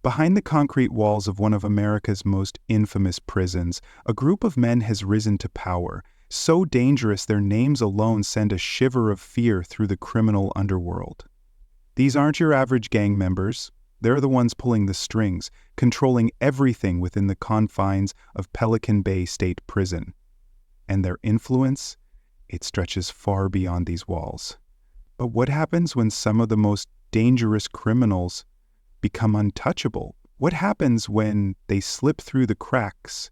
Behind the concrete walls of one of America's most infamous prisons, a group of men has risen to power, so dangerous their names alone send a shiver of fear through the criminal underworld. These aren't your average gang members. They're the ones pulling the strings, controlling everything within the confines of Pelican Bay State Prison. And their influence, it stretches far beyond these walls. But what happens when some of the most dangerous criminals become untouchable? What happens when they slip through the cracks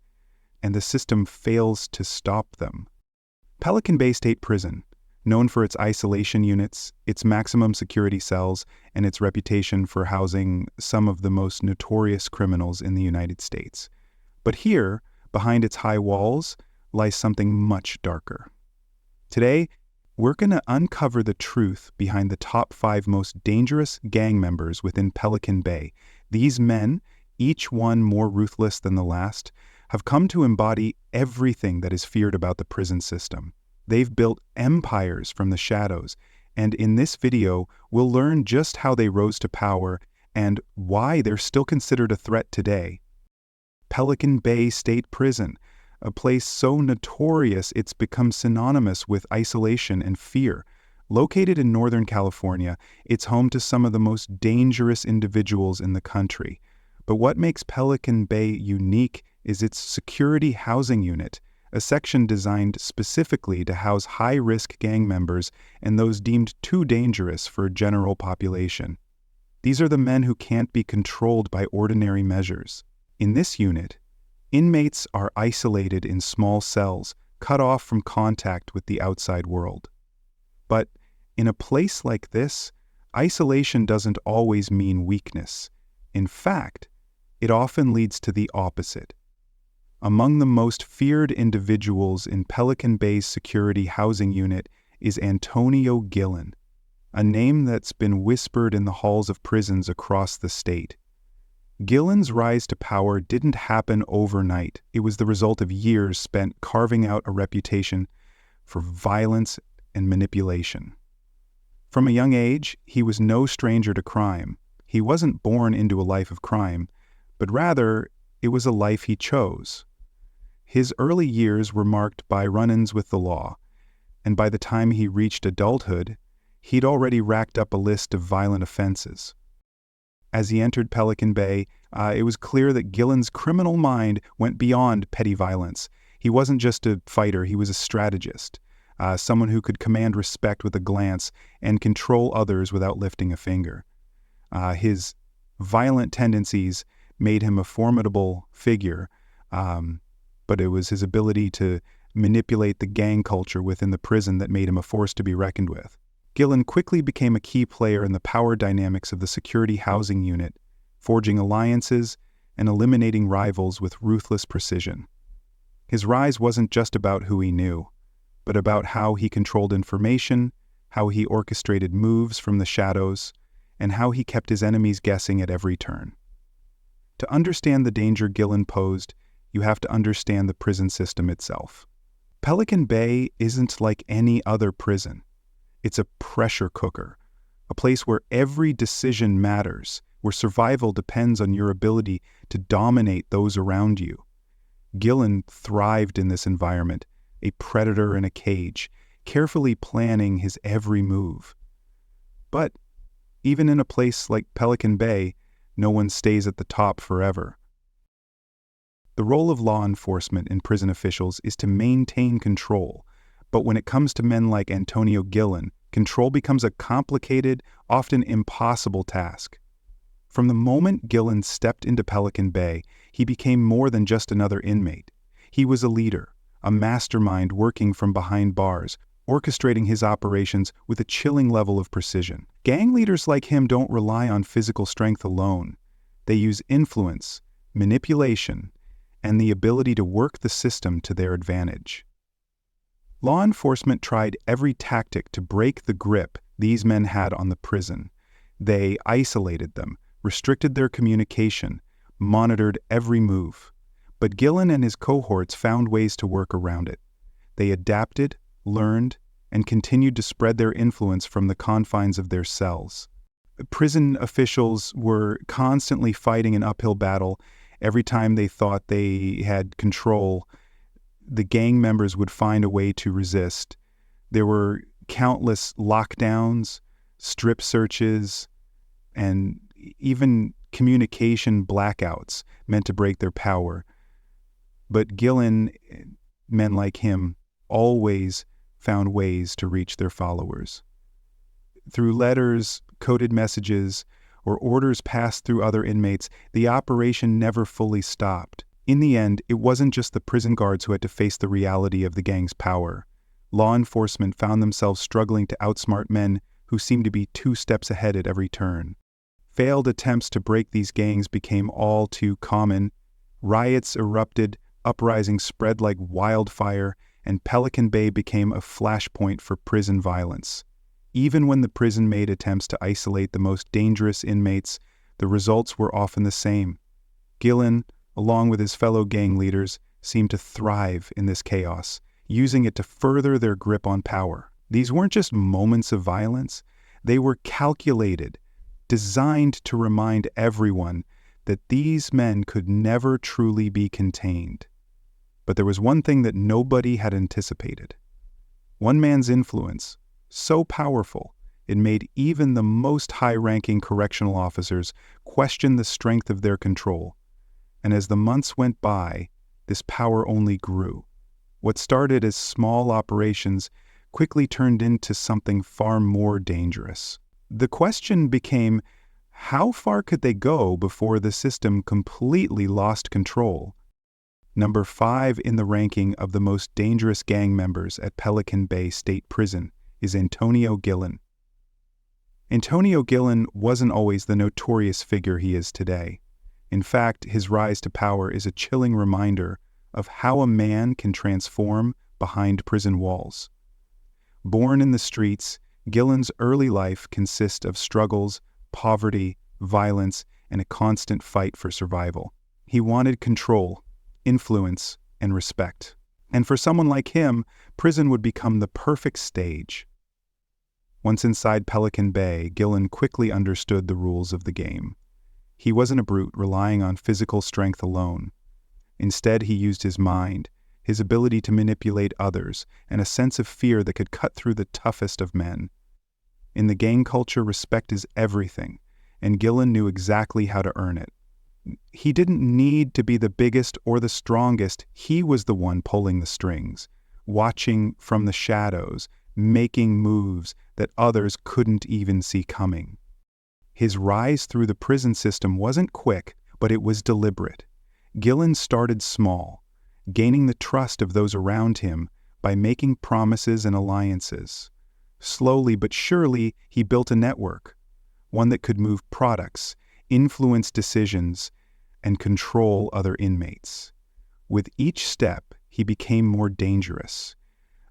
and the system fails to stop them? Pelican Bay State Prison, known for its isolation units, its maximum security cells, and its reputation for housing some of the most notorious criminals in the United States. But here, behind its high walls, lies something much darker. Today, we're going to uncover the truth behind the top 5 most dangerous gang members within Pelican Bay. These men, each one more ruthless than the last, have come to embody everything that is feared about the prison system. They've built empires from the shadows, and in this video, we'll learn just how they rose to power and why they're still considered a threat today. Pelican Bay State Prison, a place so notorious it's become synonymous with isolation and fear. Located in Northern California, it's home to some of the most dangerous individuals in the country. But what makes Pelican Bay unique is its security housing unit, a section designed specifically to house high-risk gang members and those deemed too dangerous for a general population. These are the men who can't be controlled by ordinary measures. In this unit, inmates are isolated in small cells, cut off from contact with the outside world. But in a place like this, isolation doesn't always mean weakness. In fact, it often leads to the opposite. Among the most feared individuals in Pelican Bay's security housing unit is Antonio Gillen, a name that's been whispered in the halls of prisons across the state. Gillen's rise to power didn't happen overnight. It was the result of years spent carving out a reputation for violence and manipulation. From a young age, he was no stranger to crime. He wasn't born into a life of crime, but rather, it was a life he chose. His early years were marked by run-ins with the law, and by the time he reached adulthood, he'd already racked up a list of violent offenses. As he entered Pelican Bay, it was clear that Gillen's criminal mind went beyond petty violence. He wasn't just a fighter, he was a strategist, someone who could command respect with a glance and control others without lifting a finger. His violent tendencies made him a formidable figure, but it was his ability to manipulate the gang culture within the prison that made him a force to be reckoned with. Gillen quickly became a key player in the power dynamics of the security housing unit, forging alliances and eliminating rivals with ruthless precision. His rise wasn't just about who he knew, but about how he controlled information, how he orchestrated moves from the shadows, and how he kept his enemies guessing at every turn. To understand the danger Gillen posed, you have to understand the prison system itself. Pelican Bay isn't like any other prison. It's a pressure cooker, a place where every decision matters, where survival depends on your ability to dominate those around you. Gillen thrived in this environment, a predator in a cage, carefully planning his every move. But even in a place like Pelican Bay, no one stays at the top forever. The role of law enforcement in prison officials is to maintain control, but when it comes to men like Antonio Gillen, control becomes a complicated, often impossible task. From the moment Gillen stepped into Pelican Bay, he became more than just another inmate. He was a leader, a mastermind working from behind bars, orchestrating his operations with a chilling level of precision. Gang leaders like him don't rely on physical strength alone. They use influence, manipulation, and the ability to work the system to their advantage. Law enforcement tried every tactic to break the grip these men had on the prison. They isolated them, restricted their communication, monitored every move. But Gillen and his cohorts found ways to work around it. They adapted, learned, and continued to spread their influence from the confines of their cells. Prison officials were constantly fighting an uphill battle. Every time they thought they had control, the gang members would find a way to resist. There were countless lockdowns, strip searches, and even communication blackouts meant to break their power. But Gillen, men like him, always found ways to reach their followers. Through letters, coded messages, or orders passed through other inmates, the operation never fully stopped. In the end, it wasn't just the prison guards who had to face the reality of the gang's power. Law enforcement found themselves struggling to outsmart men who seemed to be 2 steps ahead at every turn. Failed attempts to break these gangs became all too common. Riots erupted, uprisings spread like wildfire, and Pelican Bay became a flashpoint for prison violence. Even when the prison made attempts to isolate the most dangerous inmates, the results were often the same. Gillen, along with his fellow gang leaders, seemed to thrive in this chaos, using it to further their grip on power. These weren't just moments of violence, they were calculated, designed to remind everyone that these men could never truly be contained. But there was one thing that nobody had anticipated. One man's influence, so powerful, it made even the most high-ranking correctional officers question the strength of their control. And as the months went by, this power only grew. What started as small operations quickly turned into something far more dangerous. The question became, how far could they go before the system completely lost control? Number 5 in the ranking of the most dangerous gang members at Pelican Bay State Prison is Antonio Gillen. Antonio Gillen wasn't always the notorious figure he is today. In fact, his rise to power is a chilling reminder of how a man can transform behind prison walls. Born in the streets, Gillen's early life consists of struggles, poverty, violence, and a constant fight for survival. He wanted control, influence, and respect. And for someone like him, prison would become the perfect stage. Once inside Pelican Bay, Gillen quickly understood the rules of the game. He wasn't a brute relying on physical strength alone. Instead, he used his mind, his ability to manipulate others, and a sense of fear that could cut through the toughest of men. In the gang culture, respect is everything, and Gillen knew exactly how to earn it. He didn't need to be the biggest or the strongest. He was the one pulling the strings, watching from the shadows, making moves that others couldn't even see coming. His rise through the prison system wasn't quick, but it was deliberate. Gillen started small, gaining the trust of those around him by making promises and alliances. Slowly but surely, he built a network, one that could move products, influence decisions, and control other inmates. With each step, he became more dangerous.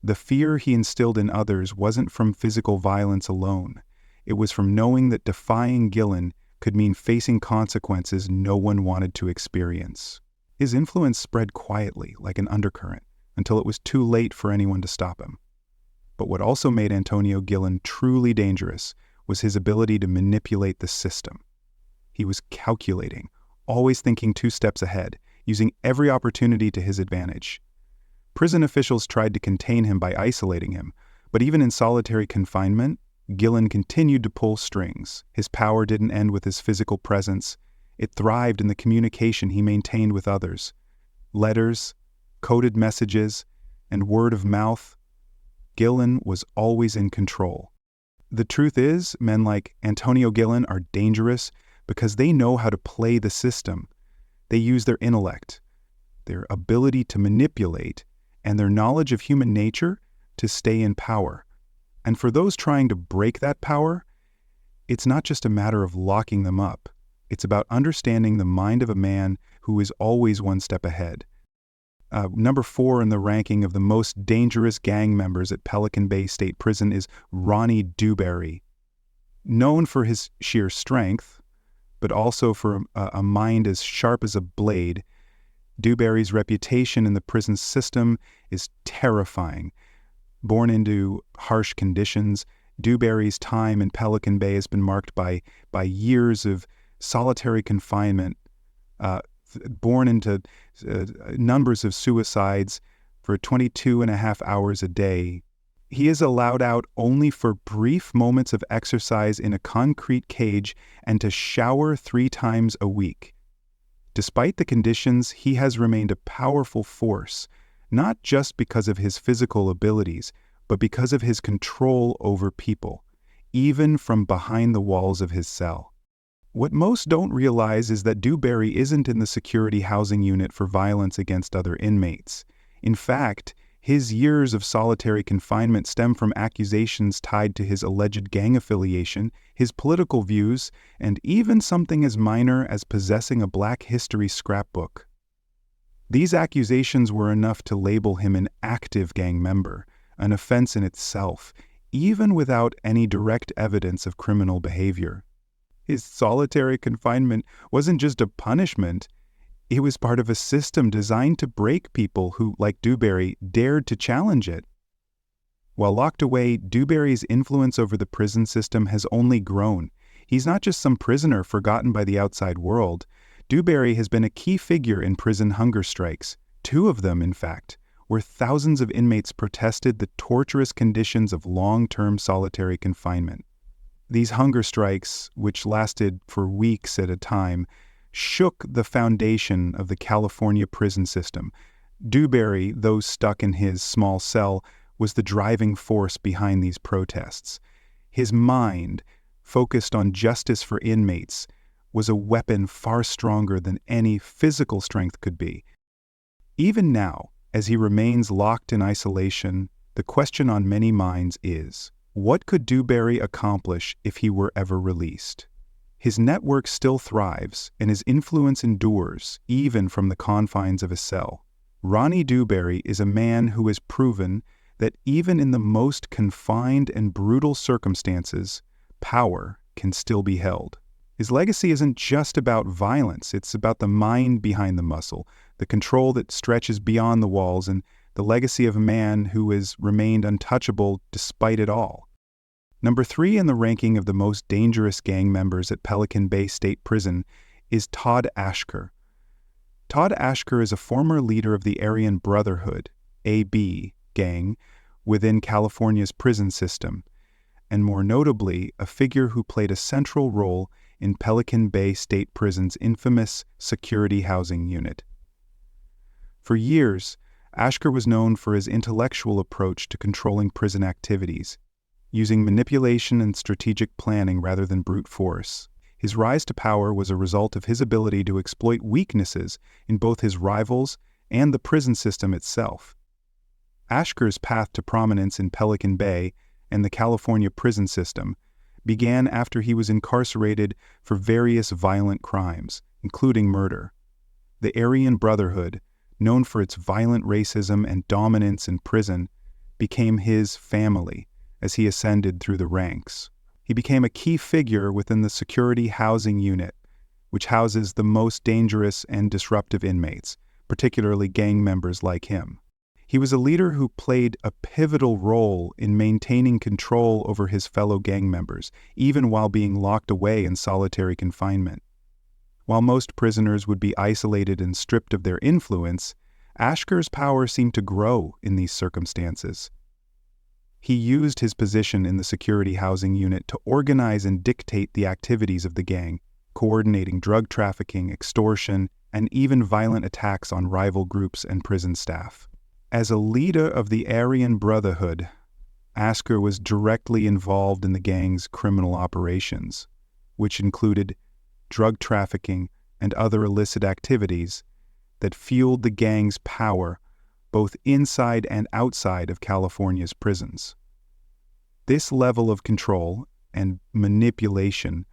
The fear he instilled in others wasn't from physical violence alone. It was from knowing that defying Gillen could mean facing consequences no one wanted to experience. His influence spread quietly, like an undercurrent, until it was too late for anyone to stop him. But what also made Antonio Gillen truly dangerous was his ability to manipulate the system. He was calculating, always thinking 2 steps ahead, using every opportunity to his advantage. Prison officials tried to contain him by isolating him, but even in solitary confinement, Gillen continued to pull strings. His power didn't end with his physical presence. It thrived in the communication he maintained with others. Letters, coded messages, and word of mouth. Gillen was always in control. The truth is, men like Antonio Gillen are dangerous because they know how to play the system. They use their intellect, their ability to manipulate, and their knowledge of human nature to stay in power. And for those trying to break that power, it's not just a matter of locking them up. It's about understanding the mind of a man who is always 1 step ahead. Number 4 in the ranking of the most dangerous gang members at Pelican Bay State Prison is Ronnie Dewberry. Known for his sheer strength, but also for a mind as sharp as a blade, Dewberry's reputation in the prison system is terrifying. Born into harsh conditions, Dewberry's time in Pelican Bay has been marked by years of solitary confinement, born into numbers of suicides for 22.5 hours a day. He is allowed out only for brief moments of exercise in a concrete cage and to shower 3 times a week. Despite the conditions, he has remained a powerful force, not just because of his physical abilities, but because of his control over people, even from behind the walls of his cell. What most don't realize is that Dewberry isn't in the security housing unit for violence against other inmates. In fact, his years of solitary confinement stem from accusations tied to his alleged gang affiliation, his political views, and even something as minor as possessing a Black history scrapbook. These accusations were enough to label him an active gang member, an offense in itself, even without any direct evidence of criminal behavior. His solitary confinement wasn't just a punishment. It was part of a system designed to break people who, like Dewberry, dared to challenge it. While locked away, Dewberry's influence over the prison system has only grown. He's not just some prisoner forgotten by the outside world. Dewberry has been a key figure in prison hunger strikes, 2 of them, in fact, where thousands of inmates protested the torturous conditions of long-term solitary confinement. These hunger strikes, which lasted for weeks at a time, shook the foundation of the California prison system. Dewberry, though stuck in his small cell, was the driving force behind these protests. His mind, focused on justice for inmates, was a weapon far stronger than any physical strength could be. Even now, as he remains locked in isolation, the question on many minds is, what could Dewberry accomplish if he were ever released? His network still thrives, and his influence endures, even from the confines of a cell. Ronnie Dewberry is a man who has proven that even in the most confined and brutal circumstances, power can still be held. His legacy isn't just about violence, it's about the mind behind the muscle, the control that stretches beyond the walls, and the legacy of a man who has remained untouchable despite it all. Number 3 in the ranking of the most dangerous gang members at Pelican Bay State Prison is Todd Ashker. Todd Ashker is a former leader of the Aryan Brotherhood, AB, gang within California's prison system, and more notably, a figure who played a central role in Pelican Bay State Prison's infamous security housing unit. For years, Ashker was known for his intellectual approach to controlling prison activities, using manipulation and strategic planning rather than brute force. His rise to power was a result of his ability to exploit weaknesses in both his rivals and the prison system itself. Ashker's path to prominence in Pelican Bay and the California prison system began after he was incarcerated for various violent crimes, including murder. The Aryan Brotherhood, known for its violent racism and dominance in prison, became his family as he ascended through the ranks. He became a key figure within the security housing unit, which houses the most dangerous and disruptive inmates, particularly gang members like him. He was a leader who played a pivotal role in maintaining control over his fellow gang members, even while being locked away in solitary confinement. While most prisoners would be isolated and stripped of their influence, Ashker's power seemed to grow in these circumstances. He used his position in the security housing unit to organize and dictate the activities of the gang, coordinating drug trafficking, extortion, and even violent attacks on rival groups and prison staff. As a leader of the Aryan Brotherhood, Ashker was directly involved in the gang's criminal operations, which included drug trafficking and other illicit activities that fueled the gang's power both inside and outside of California's prisons. This level of control and manipulation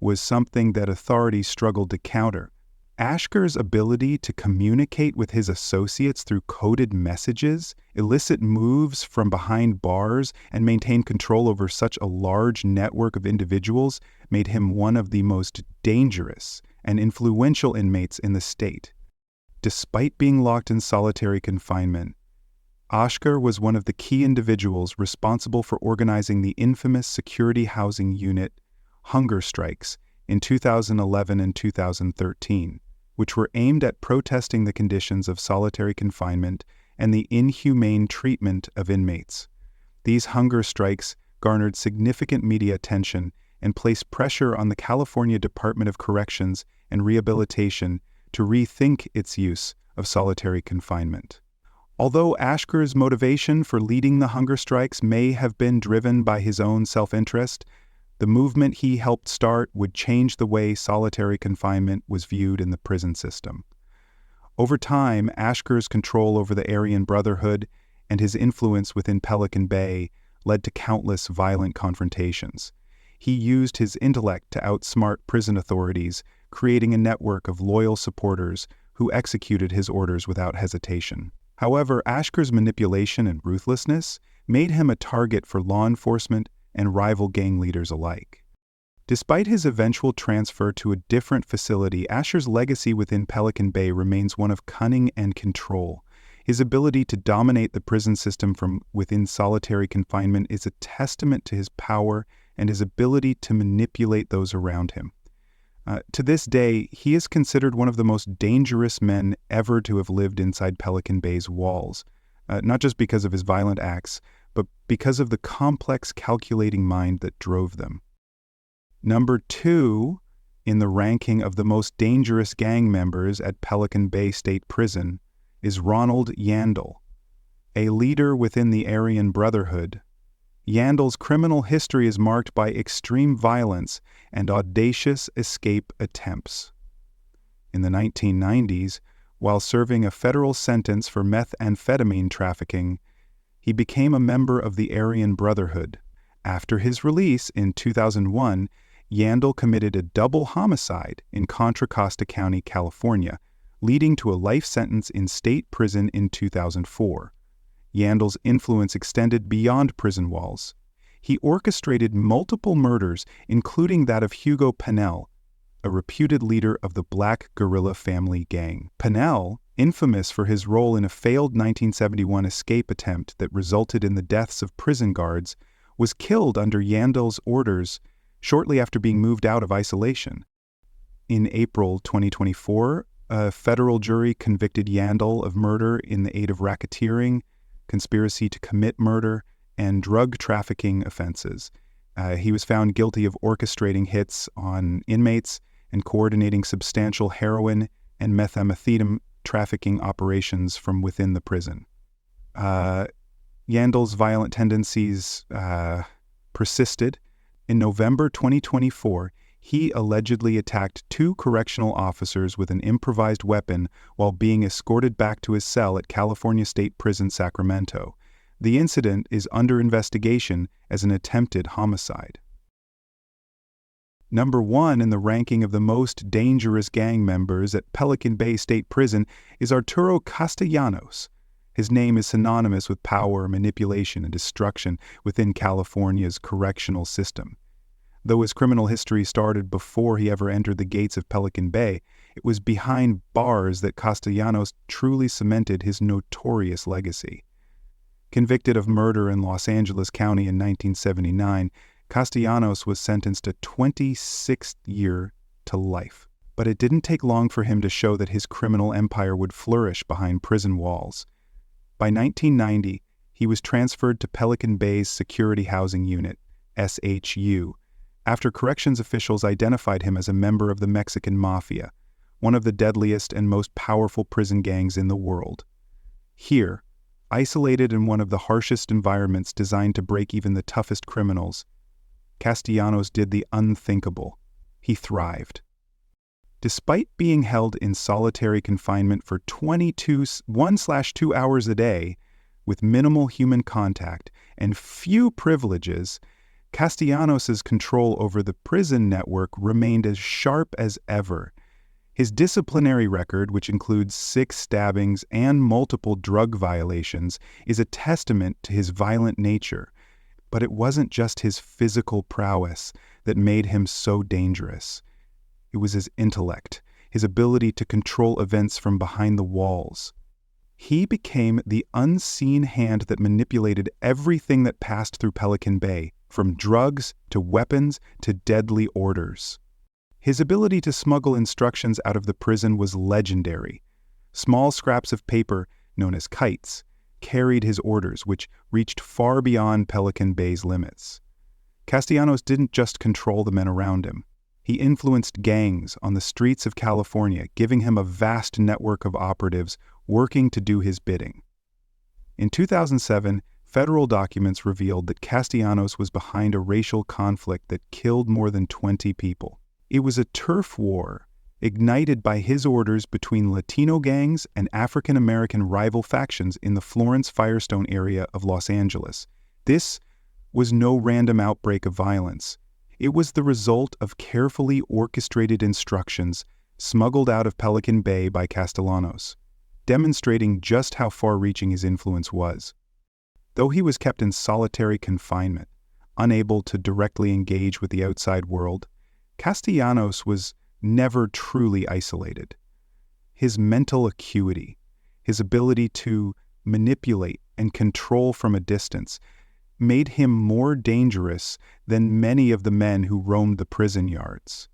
was something that authorities struggled to counter. Ashker's ability to communicate with his associates through coded messages, elicit moves from behind bars, and maintain control over such a large network of individuals made him one of the most dangerous and influential inmates in the state. Despite being locked in solitary confinement, Oshkar was one of the key individuals responsible for organizing the infamous security housing unit hunger strikes in 2011 and 2013, which were aimed at protesting the conditions of solitary confinement and the inhumane treatment of inmates. These hunger strikes garnered significant media attention and placed pressure on the California Department of Corrections and Rehabilitation to rethink its use of solitary confinement. Although Oshkar's motivation for leading the hunger strikes may have been driven by his own self-interest, the movement he helped start would change the way solitary confinement was viewed in the prison system. Over time, Oshkar's control over the Aryan Brotherhood and his influence within Pelican Bay led to countless violent confrontations. He used his intellect to outsmart prison authorities, creating a network of loyal supporters who executed his orders without hesitation. However, Oshkar's manipulation and ruthlessness made him a target for law enforcement and rival gang leaders alike. Despite his eventual transfer to a different facility, Oshkar's legacy within Pelican Bay remains one of cunning and control. His ability to dominate the prison system from within solitary confinement is a testament to his power and his ability to manipulate those around him. To this day, he is considered one of the most dangerous men ever to have lived inside Pelican Bay's walls, not just because of his violent acts, but because of the complex, calculating mind that drove them. Number 2 in the ranking of the most dangerous gang members at Pelican Bay State Prison is Ronald Yandel, a leader within the Aryan Brotherhood. Yandel's criminal history is marked by extreme violence and audacious escape attempts. In the 1990s, while serving a federal sentence for methamphetamine trafficking, he became a member of the Aryan Brotherhood. After his release in 2001, Yandel committed a double homicide in Contra Costa County, California, leading to a life sentence in state prison in 2004. Yandel's influence extended beyond prison walls. He orchestrated multiple murders, including that of Hugo Pennell, a reputed leader of the Black Guerrilla Family Gang. Pennell, infamous for his role in a failed 1971 escape attempt that resulted in the deaths of prison guards, was killed under Yandel's orders shortly after being moved out of isolation. In April 2024, a federal jury convicted Yandel of murder in the aid of racketeering, conspiracy to commit murder, and drug trafficking offenses. He was found guilty of orchestrating hits on inmates and coordinating substantial heroin and methamphetamine trafficking operations from within the prison. Yandel's violent tendencies persisted. In November 2024, he allegedly attacked 2 correctional officers with an improvised weapon while being escorted back to his cell at California State Prison, Sacramento. The incident is under investigation as an attempted homicide. Number 1 in the ranking of the most dangerous gang members at Pelican Bay State Prison is Arturo Castellanos. His name is synonymous with power, manipulation, and destruction within California's correctional system. Though his criminal history started before he ever entered the gates of Pelican Bay, it was behind bars that Castellanos truly cemented his notorious legacy. Convicted of murder in Los Angeles County in 1979, Castellanos was sentenced to 26th year to life. But it didn't take long for him to show that his criminal empire would flourish behind prison walls. By 1990, he was transferred to Pelican Bay's Security Housing Unit, SHU, after corrections officials identified him as a member of the Mexican Mafia, one of the deadliest and most powerful prison gangs in the world. Here, isolated in one of the harshest environments designed to break even the toughest criminals, Castellanos did the unthinkable. He thrived. Despite being held in solitary confinement for 1/2 hours a day, with minimal human contact and few privileges, Castellanos' control over the prison network remained as sharp as ever. His disciplinary record, which includes 6 stabbings and multiple drug violations, is a testament to his violent nature. But it wasn't just his physical prowess that made him so dangerous. It was his intellect, his ability to control events from behind the walls. He became the unseen hand that manipulated everything that passed through Pelican Bay, from drugs to weapons to deadly orders. His ability to smuggle instructions out of the prison was legendary. Small scraps of paper, known as kites, carried his orders, which reached far beyond Pelican Bay's limits. Castellanos didn't just control the men around him. He influenced gangs on the streets of California, giving him a vast network of operatives working to do his bidding. In 2007, federal documents revealed that Castellanos was behind a racial conflict that killed more than 20 people. It was a turf war ignited by his orders between Latino gangs and African-American rival factions in the Florence-Firestone area of Los Angeles. This was no random outbreak of violence. It was the result of carefully orchestrated instructions smuggled out of Pelican Bay by Castellanos, demonstrating just how far-reaching his influence was. Though he was kept in solitary confinement, unable to directly engage with the outside world, Castellanos was never truly isolated. His mental acuity, his ability to manipulate and control from a distance, made him more dangerous than many of the men who roamed the prison yards.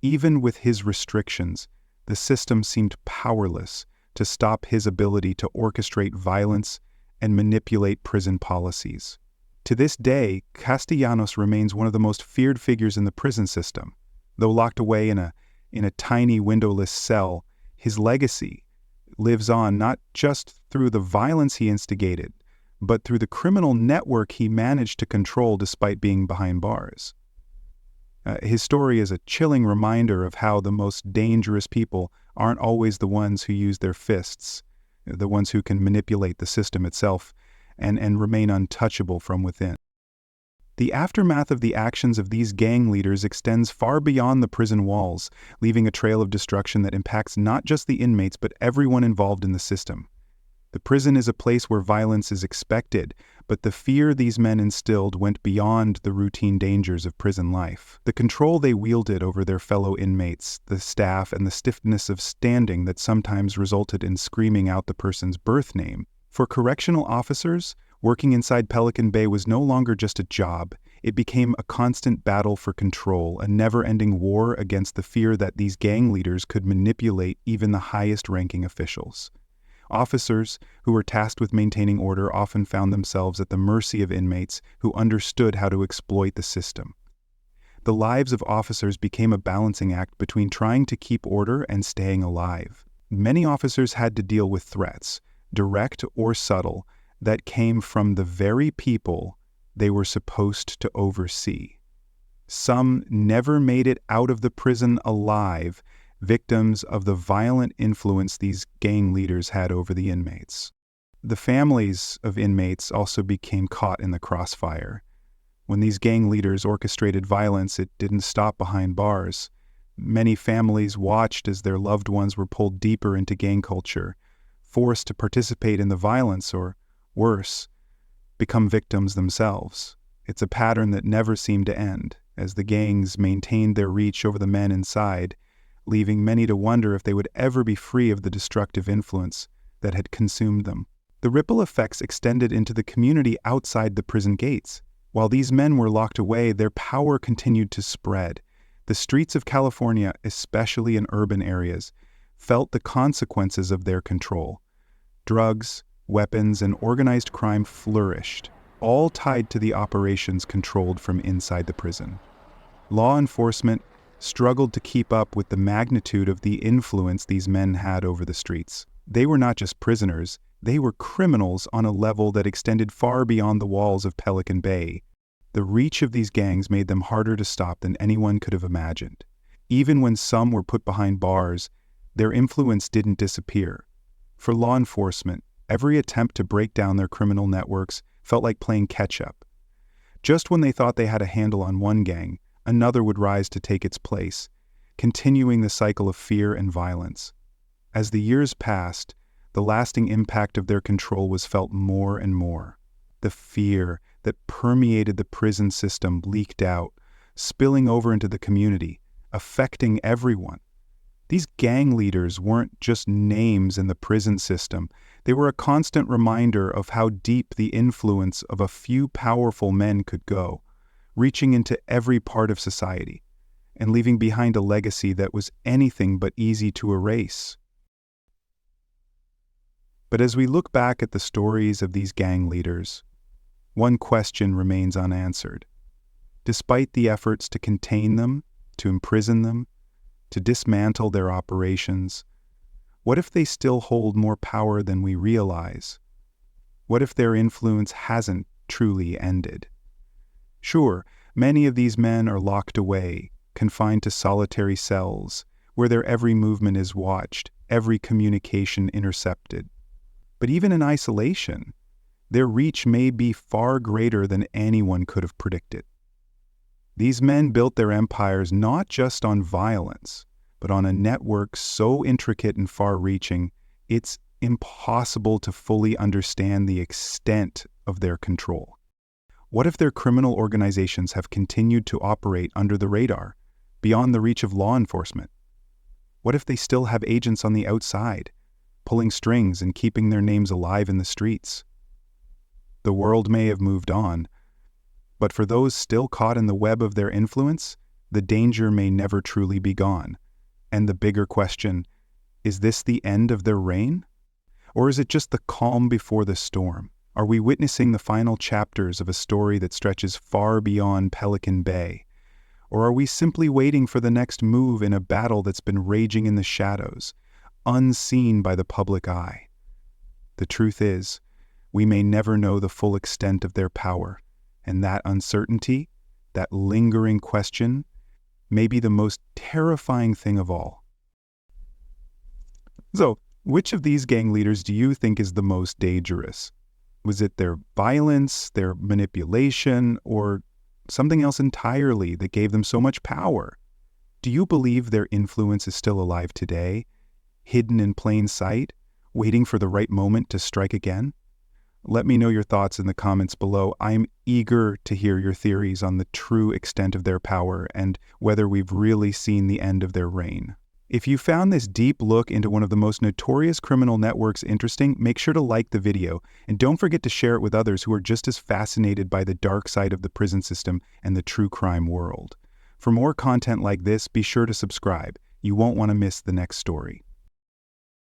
Even with his restrictions, the system seemed powerless to stop his ability to orchestrate violence and manipulate prison policies. To this day, Castellanos remains one of the most feared figures in the prison system. Though locked away in a tiny windowless cell, his legacy lives on not just through the violence he instigated, but through the criminal network he managed to control despite being behind bars. His story is a chilling reminder of how the most dangerous people aren't always the ones who use their fists, the ones who can manipulate the system itself and remain untouchable from within. The aftermath of the actions of these gang leaders extends far beyond the prison walls, leaving a trail of destruction that impacts not just the inmates but everyone involved in the system. The prison is a place where violence is expected, but the fear these men instilled went beyond the routine dangers of prison life. The control they wielded over their fellow inmates, the staff, and the stiffness of standing that sometimes resulted in screaming out the person's birth name. For correctional officers, working inside Pelican Bay was no longer just a job. It became a constant battle for control, a never-ending war against the fear that these gang leaders could manipulate even the highest-ranking officials. Officers who were tasked with maintaining order often found themselves at the mercy of inmates who understood how to exploit the system. The lives of officers became a balancing act between trying to keep order and staying alive. Many officers had to deal with threats, direct or subtle, that came from the very people they were supposed to oversee. Some never made it out of the prison alive, victims of the violent influence these gang leaders had over the inmates. The families of inmates also became caught in the crossfire. When these gang leaders orchestrated violence, it didn't stop behind bars. Many families watched as their loved ones were pulled deeper into gang culture, forced to participate in the violence or, worse, become victims themselves. It's a pattern that never seemed to end, as the gangs maintained their reach over the men inside, leaving many to wonder if they would ever be free of the destructive influence that had consumed them. The ripple effects extended into the community outside the prison gates. While these men were locked away, their power continued to spread. The streets of California, especially in urban areas, felt the consequences of their control. Drugs, weapons, and organized crime flourished, all tied to the operations controlled from inside the prison. Law enforcement struggled to keep up with the magnitude of the influence these men had over the streets. They were not just prisoners, they were criminals on a level that extended far beyond the walls of Pelican Bay. The reach of these gangs made them harder to stop than anyone could have imagined. Even when some were put behind bars, their influence didn't disappear. For law enforcement, every attempt to break down their criminal networks felt like playing catch-up. Just when they thought they had a handle on one gang, another would rise to take its place, continuing the cycle of fear and violence. As the years passed, the lasting impact of their control was felt more and more. The fear that permeated the prison system leaked out, spilling over into the community, affecting everyone. These gang leaders weren't just names in the prison system. They were a constant reminder of how deep the influence of a few powerful men could go, reaching into every part of society and leaving behind a legacy that was anything but easy to erase. But as we look back at the stories of these gang leaders, one question remains unanswered. Despite the efforts to contain them, to imprison them, to dismantle their operations, what if they still hold more power than we realize? What if their influence hasn't truly ended? Sure, many of these men are locked away, confined to solitary cells, where their every movement is watched, every communication intercepted. But even in isolation, their reach may be far greater than anyone could have predicted. These men built their empires not just on violence, but on a network so intricate and far-reaching, it's impossible to fully understand the extent of their control. What if their criminal organizations have continued to operate under the radar, beyond the reach of law enforcement? What if they still have agents on the outside, pulling strings and keeping their names alive in the streets? The world may have moved on, but for those still caught in the web of their influence, the danger may never truly be gone. And the bigger question, is this the end of their reign? Or is it just the calm before the storm? Are we witnessing the final chapters of a story that stretches far beyond Pelican Bay? Or are we simply waiting for the next move in a battle that's been raging in the shadows, unseen by the public eye? The truth is, we may never know the full extent of their power, and that uncertainty, that lingering question, may be the most terrifying thing of all. So, which of these gang leaders do you think is the most dangerous? Was it their violence, their manipulation, or something else entirely that gave them so much power? Do you believe their influence is still alive today, hidden in plain sight, waiting for the right moment to strike again? Let me know your thoughts in the comments below. I'm eager to hear your theories on the true extent of their power and whether we've really seen the end of their reign. If you found this deep look into one of the most notorious criminal networks interesting, make sure to like the video, and don't forget to share it with others who are just as fascinated by the dark side of the prison system and the true crime world. For more content like this, be sure to subscribe. You won't want to miss the next story.